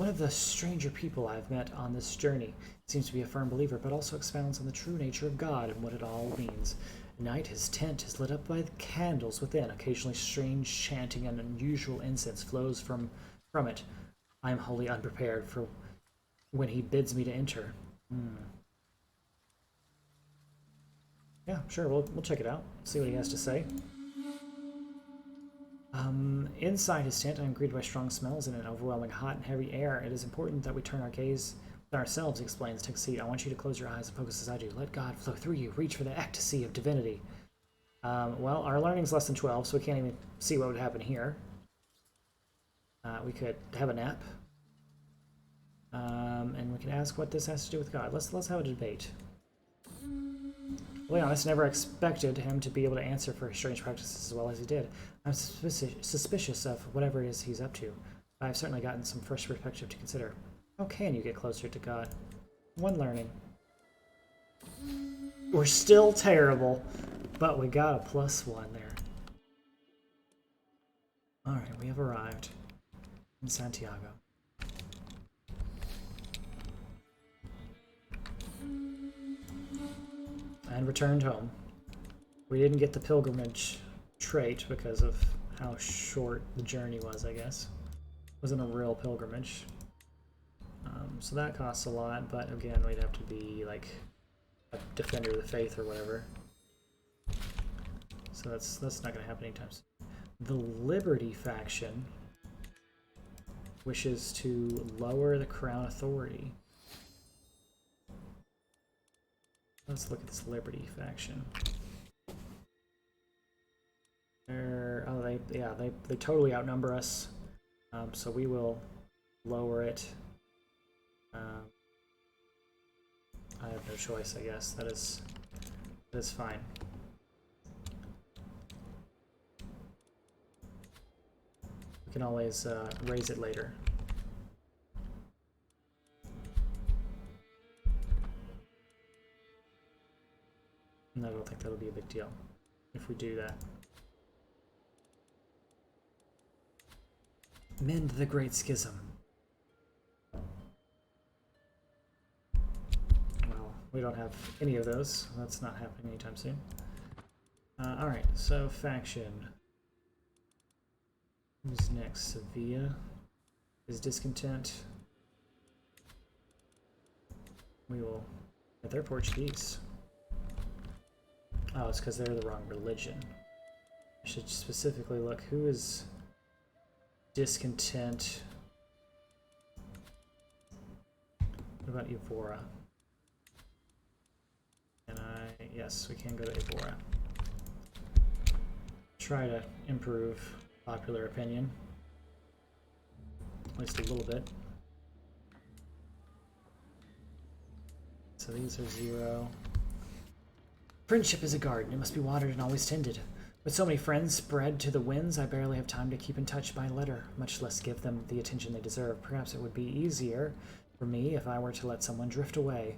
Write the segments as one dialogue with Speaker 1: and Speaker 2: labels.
Speaker 1: one of the stranger people I've met on this journey. Seems to be a firm believer, but also expounds on the true nature of God and what it all means. At night, his tent is lit up by the candles within. Occasionally, strange chanting and unusual incense flows from it. I am wholly unprepared for when he bids me to enter. Yeah, sure, we'll check it out. See what he has to say. Inside his tent, I am greeted by strong smells and an overwhelming hot and heavy air. It is important that we turn our gaze on ourselves, he explains. Take a seat. I want you to close your eyes and focus as I do. Let God flow through you. Reach for the ecstasy of divinity. Well, our learning's less than 12, so we can't even see what would happen here. We could have a nap. And we can ask what this has to do with God. Let's have a debate. To be honest, never expected him to be able to answer for his strange practices as well as he did. I'm suspicious of whatever it is he's up to. I've certainly gotten some fresh perspective to consider. How can you get closer to God? One learning. We're still terrible, but we got a +1 there. Alright, we have arrived in Santiago. And returned home. We didn't get the pilgrimage trait because of how short the journey was, I guess. It wasn't a real pilgrimage. So that costs a lot, but again, we'd have to be like a defender of the faith or whatever. So that's not going to happen anytime soon. The Liberty faction wishes to lower the crown authority. Let's look at this Liberty faction. They totally outnumber us, so we will lower it. I have no choice, I guess. That is fine. We can always raise it later. And I don't think that'll be a big deal if we do that. Mend the Great Schism. Well, we don't have any of those. That's not happening anytime soon. Alright, so faction. Who's next? Sevilla is discontent. We will... They're Portuguese. Oh, it's because they're the wrong religion. I should specifically look who is discontent. What about Evora? Yes, we can go to Evora. Try to improve popular opinion. At least a little bit. So these are 0. Friendship is a garden. It must be watered and always tended. With so many friends spread to the winds, I barely have time to keep in touch by letter, much less give them the attention they deserve. Perhaps it would be easier for me if I were to let someone drift away.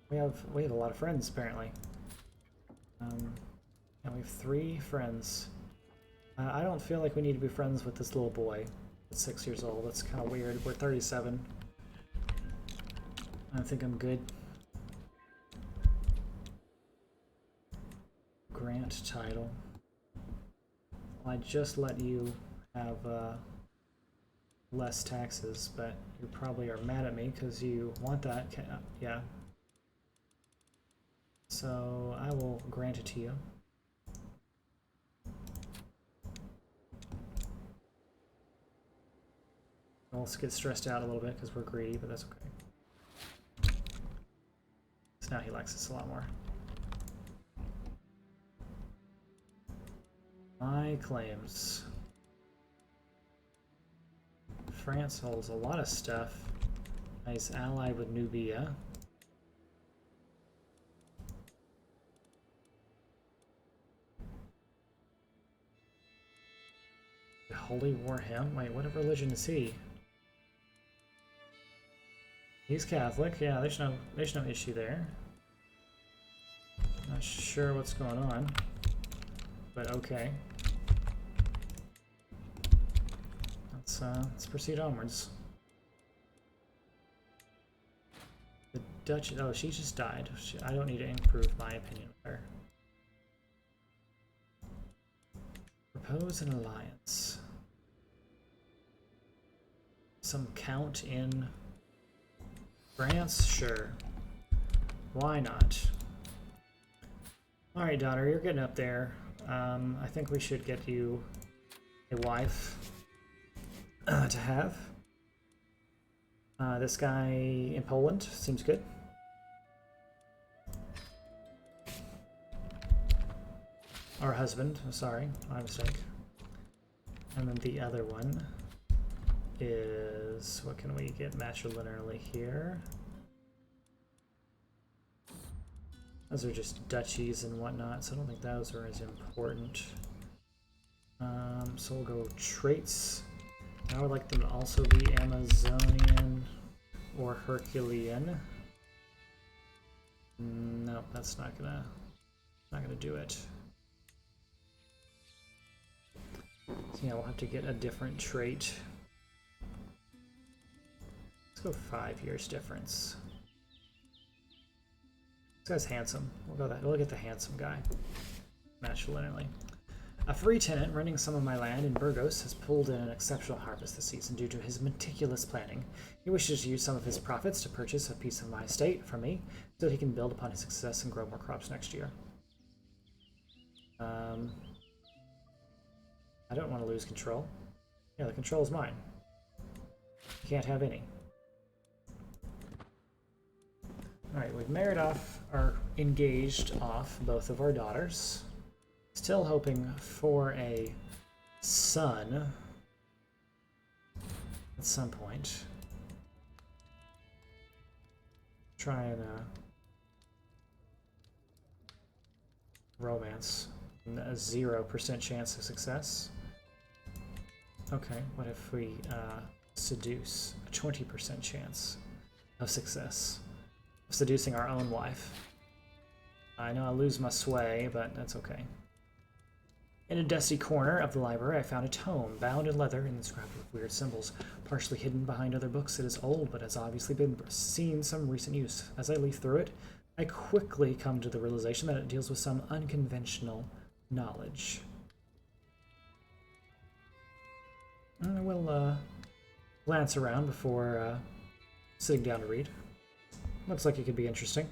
Speaker 1: We have a lot of friends, apparently. And we have 3 friends. I don't feel like we need to be friends with this little boy that's 6 years old. That's kind of weird. We're 37. I think I'm good. Grant title. Well, I just let you have less taxes, but you probably are mad at me because you want that. Yeah. So I will grant it to you. We'll get stressed out a little bit because we're greedy, but that's okay. So now he likes us a lot more. My claims. France holds a lot of stuff. Nice ally with Nubia. The Holy War Hymn? Wait, what religion is he? He's Catholic. Yeah, there's no issue there. Not sure what's going on, but okay. Let's proceed onwards. The Dutch. Oh, she just died. I don't need to improve my opinion of her. Propose an alliance. Some count in France? Sure. Why not? Alright, daughter, you're getting up there. I think we should get you a wife to have. This guy in Poland seems good. Or husband, sorry, my mistake. And then the other one is, what can we get matrilinearly here? Those are just duchies and whatnot, so I don't think those are as important. So we'll go traits. I would like them to also be Amazonian or Herculean. Nope, that's not gonna do it. So yeah, we'll have to get a different trait. Let's go 5 years difference. This guy's handsome. We'll get the handsome guy. Matrilinearly. A free tenant renting some of my land in Burgos has pulled in an exceptional harvest this season due to his meticulous planning. He wishes to use some of his profits to purchase a piece of my estate from me so that he can build upon his success and grow more crops next year. I don't want to lose control. Yeah, the control is mine. You can't have any. Alright, we've married off, or engaged off, both of our daughters. Still hoping for a son at some point. Try and romance. A 0% chance of success. Okay, what if we seduce? A 20% chance of success. Of seducing our own wife. I know I'll lose my sway, but that's okay. In a dusty corner of the library, I found a tome, bound in leather and inscribed with weird symbols. Partially hidden behind other books, it is old, but has obviously been seen some recent use. As I leaf through it, I quickly come to the realization that it deals with some unconventional knowledge. I will glance around before sitting down to read. Looks like it could be interesting.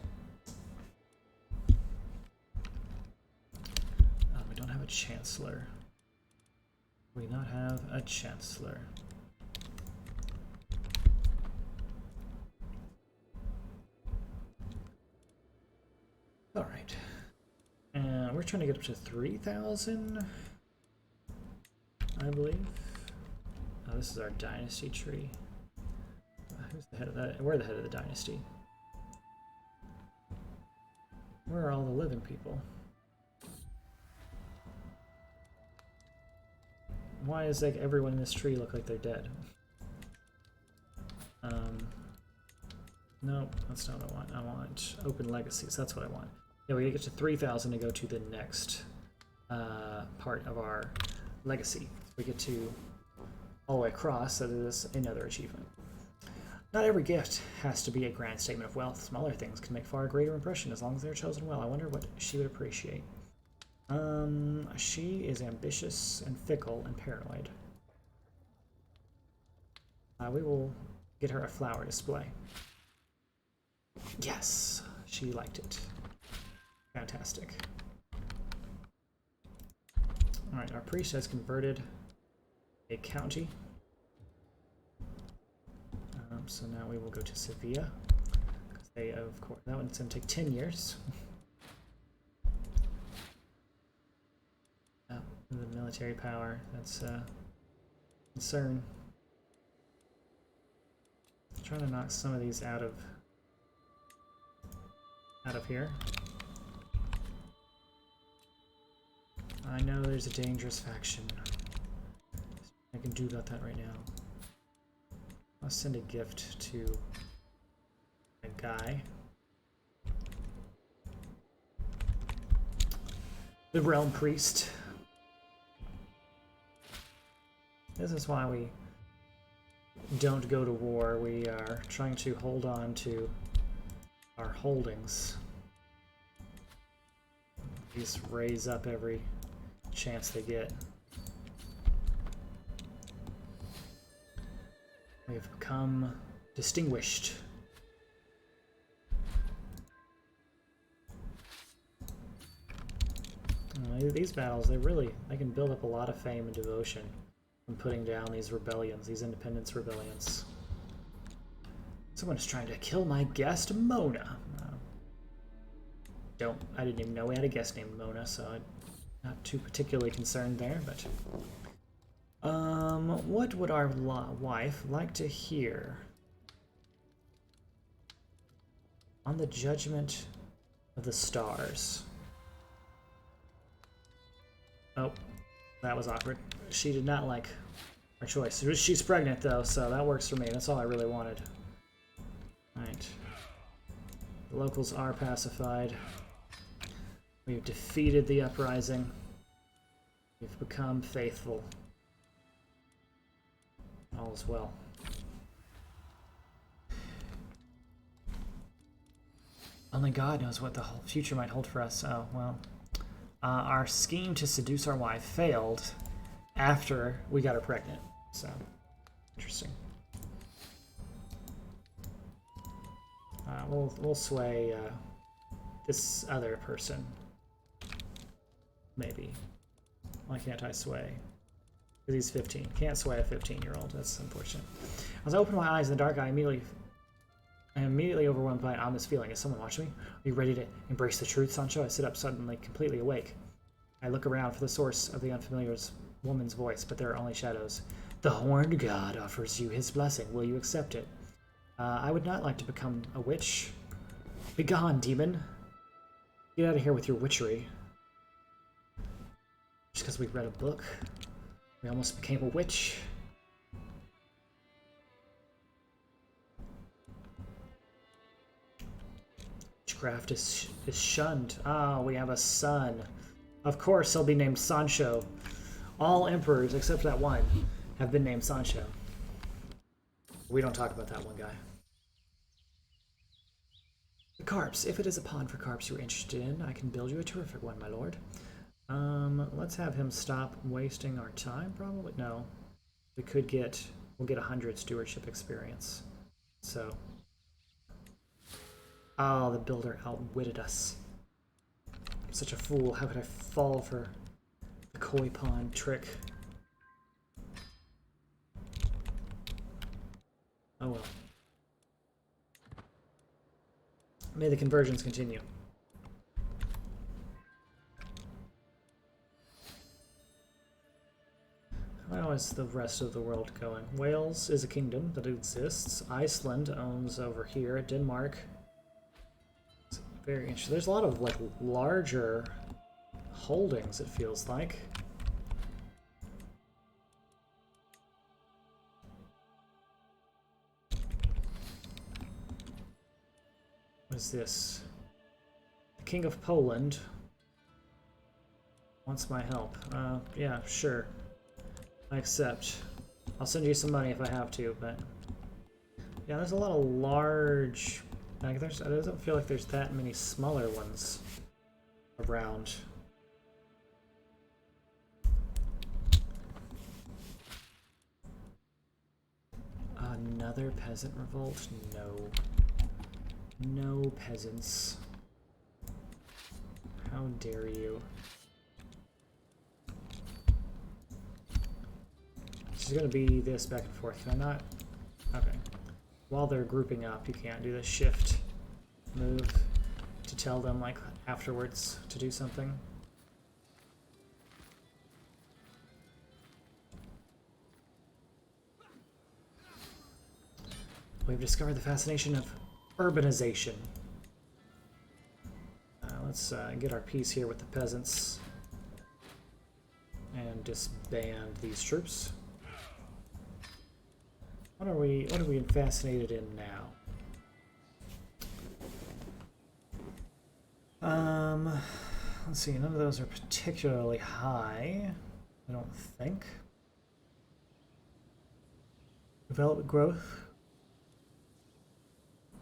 Speaker 1: We don't have a chancellor. We not have a chancellor. All right. And we're trying to get up to 3,000, I believe. Oh, this is our dynasty tree. Who's the head of that? We're the head of the dynasty. Where are all the living people? Why is like everyone in this tree look like they're dead? Nope, that's not what I want. I want open legacies. That's what I want. Yeah, we get to 3,000 to go to the next part of our legacy. We get to all the way across. That is another achievement. Not every gift has to be a grand statement of wealth. Smaller things can make far greater impression as long as they're chosen well. I wonder what she would appreciate. She is ambitious and fickle and paranoid. We will get her a flower display. Yes, she liked it. Fantastic. Alright, our priest has converted a county. So now we will go to Sevilla, because they, of course, that one's going to take 10 years. The military power, that's a concern. Trying to knock some of these out of here. I know there's a dangerous faction. I can do about that right now. I'll send a gift to a guy. The Realm Priest. This is why we don't go to war. We are trying to hold on to our holdings. These raise up every chance they get. We've become distinguished. These battles, they can build up a lot of fame and devotion from putting down these rebellions, these independence rebellions. Someone is trying to kill my guest, Mona. I didn't even know we had a guest named Mona, so I'm not too particularly concerned there, but... what would our wife like to hear? On the judgment of the stars. Oh, that was awkward. She did not like our choice. She's pregnant, though, so that works for me. That's all I really wanted. Alright. The locals are pacified. We've defeated the uprising. We've become faithful. All is well. Only God knows what the whole future might hold for us. Oh, well. Our scheme to seduce our wife failed after we got her pregnant. So, interesting. We'll sway this other person. Maybe. Why can't I sway? Because he's 15. Can't sway a 15-year-old. That's unfortunate. As I open my eyes in the dark, I am immediately overwhelmed by an ominous feeling. Is someone watching me? Are you ready to embrace the truth, Sancho? I sit up suddenly, completely awake. I look around for the source of the unfamiliar woman's voice, but there are only shadows. The Horned God offers you his blessing. Will you accept it? I would not like to become a witch. Begone, demon! Get out of here with your witchery. Just because we read a book, we almost became a witch. Witchcraft is shunned. Ah, we have a son. Of course, he'll be named Sancho. All emperors, except that one, have been named Sancho. We don't talk about that one guy. The carps. If it is a pond for carps you're interested in, I can build you a terrific one, my lord. Let's have him stop wasting our time, probably? No. We'll get 100 stewardship experience. So... Oh, the builder outwitted us. I'm such a fool. How could I fall for the koi pond trick? Oh well. May the conversions continue. How is the rest of the world going? Wales is a kingdom that exists. Iceland owns over here. Denmark. It's very interesting. There's a lot of like larger holdings, it feels like. What is this? The King of Poland wants my help. Yeah, sure. I accept. I'll send you some money if I have to, but... Yeah, there's a lot of large... Like, it doesn't feel like there's that many smaller ones around. Another peasant revolt? No. No peasants. How dare you? It's going to be this back and forth. Can I not? Okay. While they're grouping up, you can't do the shift move to tell them, like, afterwards to do something. We've discovered the fascination of urbanization. Let's get our peace here with the peasants and disband these troops. What are we fascinated in now? Let's see, none of those are particularly high, I don't think. Development growth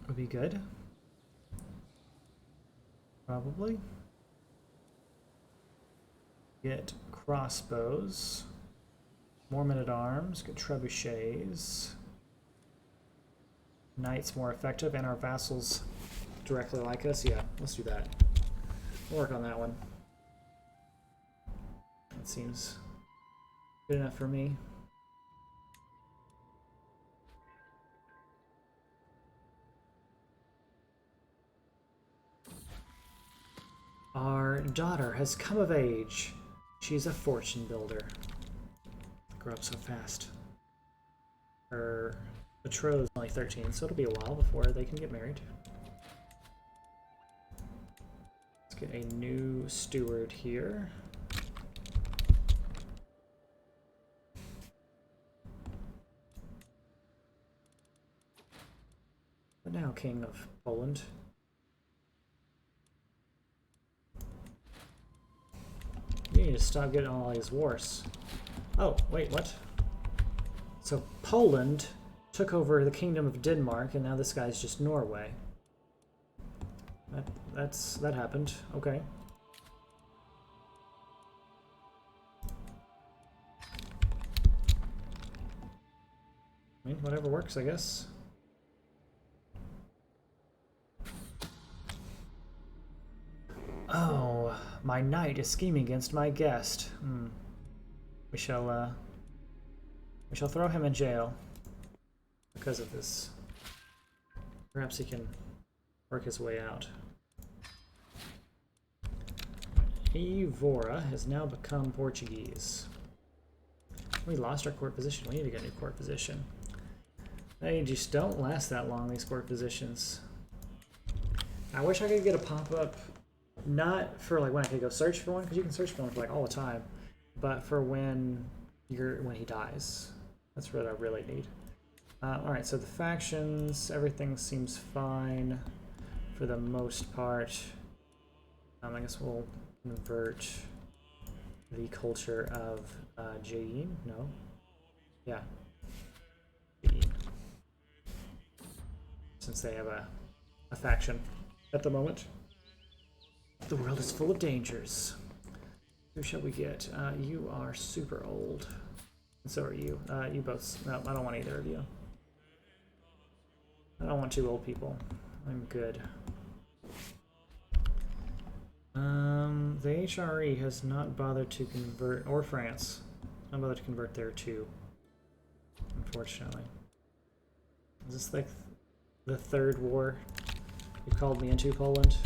Speaker 1: would be good. Probably. Get crossbows. More men-at-arms. Get trebuchets. Knights more effective, and our vassals directly like us. Yeah, let's do that. We'll work on that one. That seems good enough for me. Our daughter has come of age. She's a fortune builder. Grow up so fast. Her betrothed is only 13, so it'll be a while before they can get married. Let's get a new steward here. But now King of Poland. You need to stop getting all these wars. Oh, wait, what? So Poland took over the Kingdom of Denmark, and now this guy's just Norway. That happened. Okay. I mean, whatever works, I guess. Oh, my knight is scheming against my guest. We shall throw him in jail because of this. Perhaps he can work his way out. Evora has now become Portuguese. We lost our court position. We need to get a new court position. They just don't last that long, these court positions. I wish I could get a pop-up, not for like when I could go search for one, because you can search for one for like all the time, but for when he dies. That's what I really need. Alright, so the factions, everything seems fine for the most part. I guess we'll convert the culture of Jain. No? Yeah. Jain. Since they have a faction at the moment. The world is full of dangers. Who shall we get? You are super old. And so are you. You both. No, I don't want either of you. I don't want two old people. I'm good. The HRE has not bothered to convert, or France, not bothered to convert there too, unfortunately. Is this like the third war you called me into, Poland?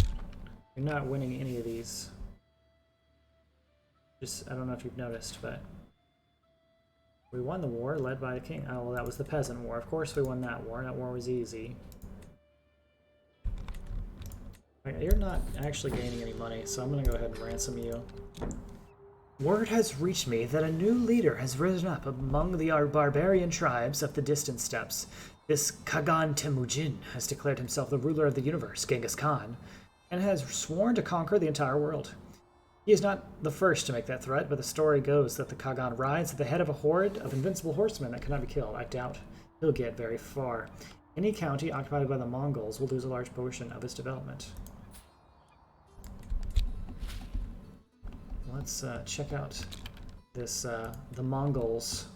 Speaker 1: You're not winning any of these. Just, I don't know if you've noticed, but we won the war led by the king. Oh, well, that was the peasant war. Of course we won that war. That war was easy. You're not actually gaining any money, so I'm going to go ahead and ransom you. Word has reached me that a new leader has risen up among the barbarian tribes of the distant steppes. This Kagan Temujin has declared himself the ruler of the universe, Genghis Khan, and has sworn to conquer the entire world. He is not the first to make that threat, but the story goes that the Kagan rides at the head of a horde of invincible horsemen that cannot be killed. I doubt he'll get very far. Any county occupied by the Mongols will lose a large portion of its development. Let's check out this, the Mongols.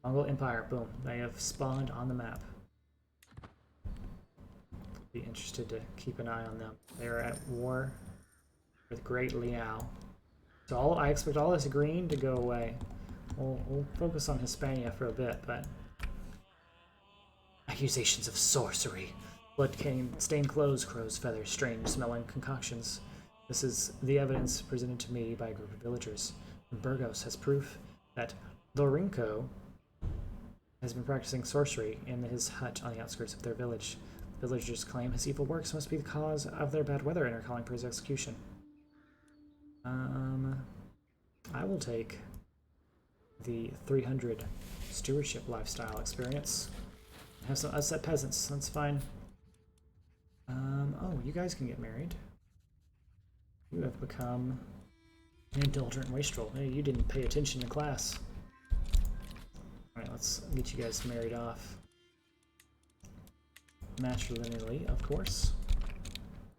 Speaker 1: Mongol Empire, boom. They have spawned on the map. Be interested to keep an eye on them. They are at war with Great Liao. So I expect all this green to go away. We'll focus on Hispania for a bit, but... Accusations of sorcery. Blood-stained clothes, crow's feathers, strange-smelling concoctions. This is the evidence presented to me by a group of villagers. Burgos has proof that Lorenko has been practicing sorcery in his hut on the outskirts of their village. The villagers claim his evil works must be the cause of their bad weather and are calling for his execution. I will take the 300 stewardship lifestyle experience. Have some upset peasants, that's fine. Oh, you guys can get married. You have become an indulgent wastrel. Hey, you didn't pay attention in class. Alright, let's get you guys married off. Matrilineally, of course.